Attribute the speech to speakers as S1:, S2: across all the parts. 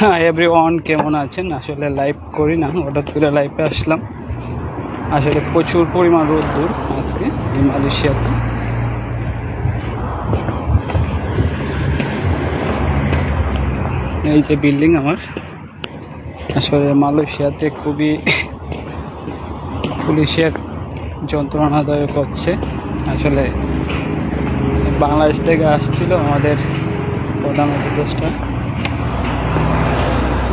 S1: Everyone, কেমন আছেন? আসলে লাইভ করি না, হঠাৎ করে লাইভে আসলাম। আসলে প্রচুর পরিমাণ রোদ্দুর আজকে এই মালয়েশিয়াতে। এই যে বিল্ডিং আমার, আসলে মালয়েশিয়াতে খুবই পুলিশের যন্ত্রণাদায়ক হচ্ছে। আসলে বাংলাদেশ থেকে আসছিল আমাদের প্রধান উপদেষ্টা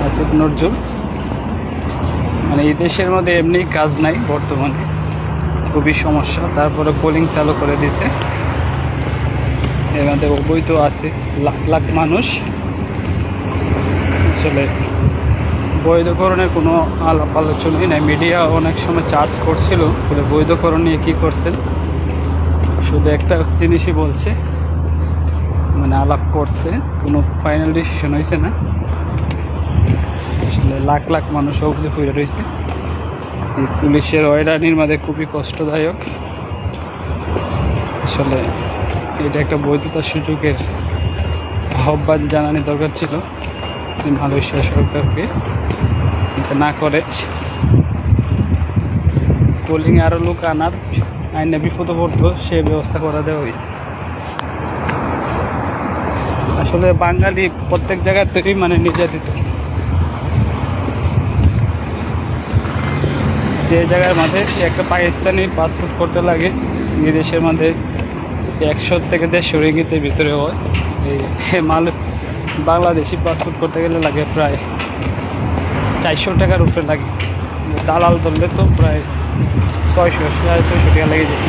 S1: আসিফ নজরুল। মানে এই দেশের মধ্যে এমনি কাজ নাই বর্তমানে, খুবই সমস্যা। তারপরে পোলিং চালু করে দিয়েছে, এর মধ্যে অবৈধ আছে লাখ লাখ মানুষ। আসলে বৈধকরণের কোনো আলাপ আলোচনাই নাই। মিডিয়া অনেক সময় চার্জ করছিল বলে বৈধকরণ নিয়ে কী করছেন, শুধু একটা জিনিসই বলছে, মানে আলাপ করছে, কোনো ফাইনাল ডিসিশন হয়েছে না। আসলে লাখ লাখ মানুষ অবধি হয়ে রয়েছে। এই পুলিশের হয়রানির মধ্যে খুবই কষ্টদায়ক। আসলে এটা একটা বৈধতা সুযোগের আহ্বান জানানো দরকার ছিল মালয়েশিয়া সরকারকে, এটা না করে পোলিংয়ে আরও লোক আনার আইনে বিপদ পড়তো, সে ব্যবস্থা করে দেওয়া হয়েছে। আসলে বাঙালি প্রত্যেক জায়গায় তৈরি মানে নির্যাতিত। যে জায়গার মধ্যে একটা পাকিস্তানি পাসপোর্ট করতে লাগে এই দেশের মধ্যে 100 থেকে 150 রিঙ্গিতের ভিতরে হয়। এই বাংলাদেশি পাসপোর্ট করতে গেলে লাগে প্রায় 400 টাকার উপরে লাগে। দালাল ধরলে তো প্রায় 600 টাকা লেগে যায়।